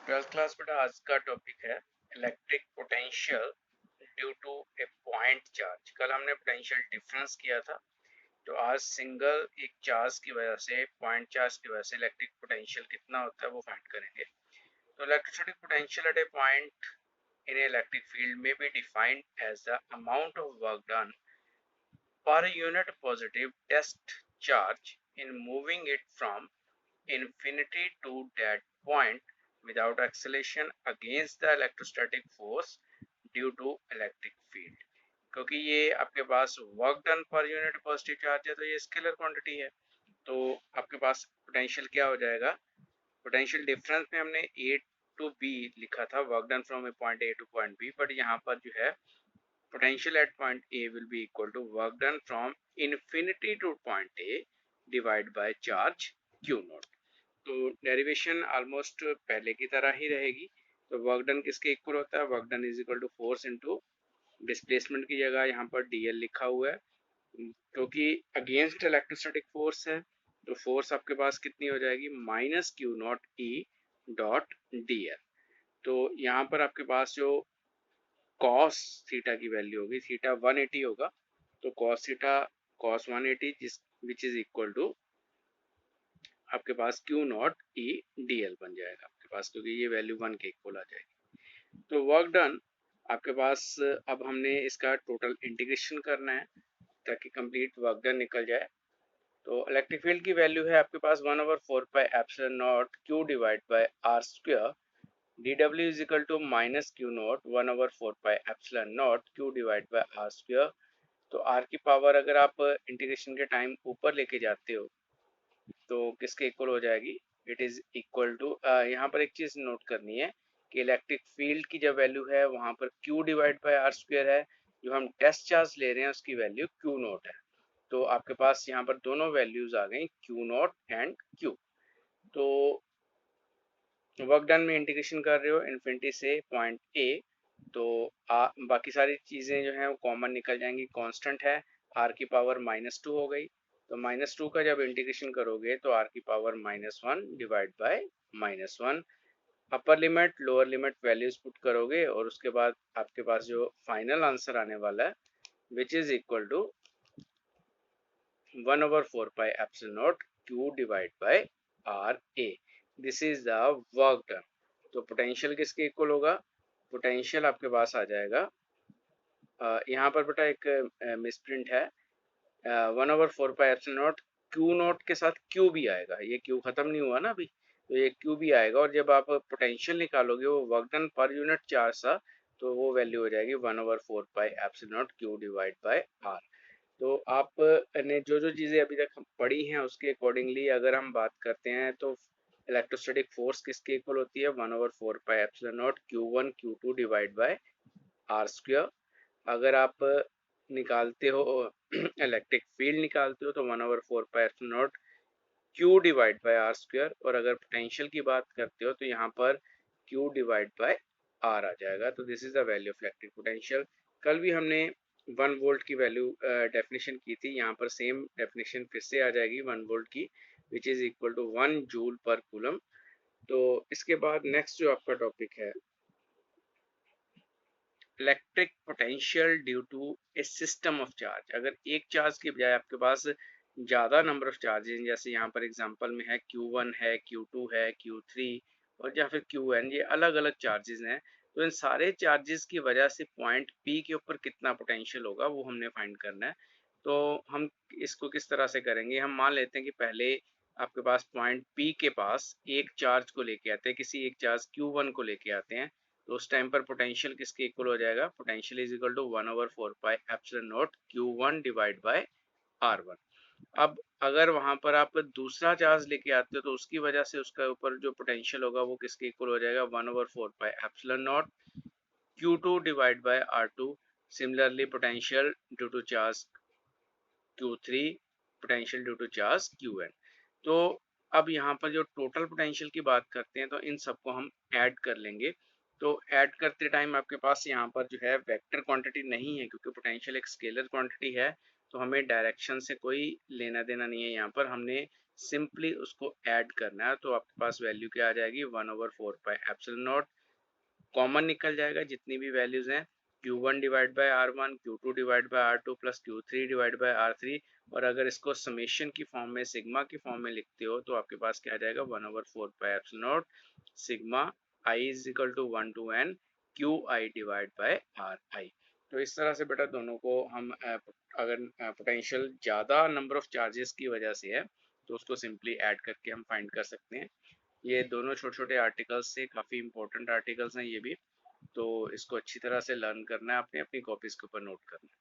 Twelfth class बेटा आज का टॉपिक है electric potential due to a point charge. कल हमने पोटेंशियल डिफरेंस किया था, तो आज सिंगल एक चार्ज की वजह से, पॉइंट चार्ज की वजह से इलेक्ट्रिक पोटेंशियल कितना होता है वो फाइंड करेंगे। तो electrostatic potential at A point in an electric field may be defined as the amount of work done per unit positive test charge in moving it from infinity to that point without acceleration against the electrostatic force due to electric field। क्योंकि ये आपके पास work done पर unit positive charge है तो ये scalar quantity है, तो आपके पास पोटेंशियल क्या हो जाएगा। पोटेंशियल डिफरेंस में हमने ए टू बी लिखा था, work done from a point A to point B, but यहाँ पर जो है potential at point A will be equal to work done from infinity to point A divided by charge Q naught। तो derivation almost पहले की तरह ही रहेगी। तो वर्क डन किसके इक्वल होता है, work done is equal to force into displacement की जगह यहाँ पर dl लिखा हुआ है, क्योंकि अगेंस्ट इलेक्ट्रोस्टैटिक फोर्स है तो फोर्स आपके पास कितनी हो जाएगी, minus Q naught E dot D L. तो यहाँ पर आपके पास जो कॉस थीटा की वैल्यू होगी, थीटा 180 होगा, तो कॉस थीटा कॉस 180 जिस विच इज इक्वल टू आपके पास q naught E D L बन जाएगा आपके पास, क्योंकि ये वैल्यू 1 के इक्वल आ जाएगी। तो वर्क डन आपके पास, अब हमने इसका टोटल इंटीग्रेशन करना है ताकि कंप्लीट वर्क डन निकल जाए। तो इलेक्ट्रिक फील्ड की वैल्यू है आपके पास 1/4 pi epsilon naught q divide by r square dw is equal to minus q naught 1/4 pi epsilon naught q divided by r square। तो r की पावर अगर आप इंटीग्रेशन के टाइम ऊपर लेके जाते हो तो किसके इक्वल हो जाएगी, इट इज इक्वल टू, यहाँ पर एक चीज नोट करनी है कि इलेक्ट्रिक फील्ड की जब वैल्यू है वहां पर q divide bye r square है, जो हम टेस्ट चार्ज ले रहे हैं उसकी वैल्यू q नॉट है। तो आपके पास यहाँ पर दोनों वैल्यूज आ गई q नॉट एंड q। तो वर्क डन में इंटीग्रेशन कर रहे हो इन्फिनिटी से पॉइंट ए, तो बाकी सारी चीज़ें जो हैं वो कॉमन निकल जाएंगी, कांस्टेंट है, आर की पावर -2 हो गई। तो -2 का जब इंटीग्रेशन करोगे तो आर की power -1 divide by -1, upper limit lower limit values put करोगे और उसके बाद आपके पास जो फाइनल आंसर आने वाला है which is equal to 1/4 pi epsilon naught q divide by r A. This is the work done. तो पोटेंशियल किसके इक्वल होगा, पोटेंशियल आपके पास आ जाएगा, यहाँ पर बेटा एक मिसप्रिंट है, 1/4 pi epsilon naught Q not के साथ क्यू भी आएगा, ये क्यू खत्म नहीं हुआ ना अभी, तो ये क्यू भी आएगा, और जब आप पोटेंशियल निकालोगे वो वर्क डन पर यूनिट चार्ज था, तो वो वैल्यू हो जाएगी 1/4 pi epsilon naught q divide by r. तो आप ने जो जो चीज़ें अभी तक हम पढ़ी हैं उसके अकॉर्डिंगली अगर हम बात करते हैं तो इलेक्ट्रोस्टैटिक फोर्स किसके इक्वल होती है, 1/4 pi epsilon naught Q1 Q2 divide by r square. अगर आप निकालते हो इलेक्ट्रिक फील्ड निकालते हो तो 1/4 pi epsilon naught Q divide by r square, और अगर पोटेंशियल की बात करते हो तो यहाँ पर Q डिवाइड बाय आर आ जाएगा। तो this is the value of electric potential. कल भी हमने 1 वोल्ट की वैल्यू डेफिनेशन की थी, यहाँ पर सेम डेफिनेशन फिर से आ जाएगी 1 वोल्ट की, which is equal to 1 joule per coulomb. तो इसके बाद नेक्स्ट जो आपका टॉपिक है electric potential due to a system of charge. अगर एक चार्ज की बजाय आपके पास ज़्यादा नंबर ऑफ चार्जेस, जैसे यहाँ पर एग्जांपल में है Q1 है, Q2 है, Q3 और या फिर Qn, ये अलग अलग चार्जेस हैं, तो इन सारे चार्जेस की वजह से पॉइंट P के ऊपर कितना पोटेंशियल होगा वो हमने फाइंड करना है। तो हम इसको किस तरह से करेंगे, हम मान लेते हैं कि पहले आपके पास पॉइंट P के पास एक चार्ज को लेके आते हैं, किसी एक चार्ज Q1 को लेके आते हैं, तो उस टाइम पर पोटेंशियल किसके इक्वल हो जाएगा, potential is equal to 1/4 pi epsilon naught Q1 divide by R1। अब अगर वहां पर आप दूसरा चार्ज लेके आते हो तो उसकी वजह से उसका ऊपर जो पोटेंशियल होगा वो किसके इक्वल हो जाएगा, 1/4 pi epsilon naught Q2 divide by R2। Similarly potential due to charge Q3, potential due to charge Qn। तो अब यहाँ पर जो टोटल पोटेंशियल की बात करते हैं तो इन सबको हम ऐड कर लेंगे। तो ऐड करते टाइम आपके पास यहाँ पर जो है वेक्टर क्वांटिटी नहीं है, क्योंकि पोटेंशियल एक स्केलर क्वांटिटी है, तो हमें डायरेक्शन से कोई लेना देना नहीं है। यहाँ पर हमने सिंपली उसको ऐड करना है, तो आपके पास वैल्यू क्या आ जाएगी 1/4πε0। कॉमन निकल जाएगा जितनी भी वैल्यूज हैं, Q1 divide by R1, Q2 divide by R2 plus Q3 divide by R3। और अगर इसको समेशन की फॉर्म में, सिग्मा की फॉर्म में लिखते हो, तो आपके पास क्या आ जाएगा 1/4πε0 sigma i is equal to 1 to n QI divide by RI। तो इस तरह से बेटा दोनों को हम अगर पोटेंशियल ज़्यादा नंबर ऑफ चार्जेस की वजह से है तो उसको सिंपली ऐड करके हम फाइंड कर सकते हैं। ये दोनों छोटे छोटे आर्टिकल्स से काफ़ी इंपॉर्टेंट आर्टिकल्स हैं ये भी, तो इसको अच्छी तरह से लर्न करना है, अपनी अपनी कॉपीज़ के ऊपर नोट करना है।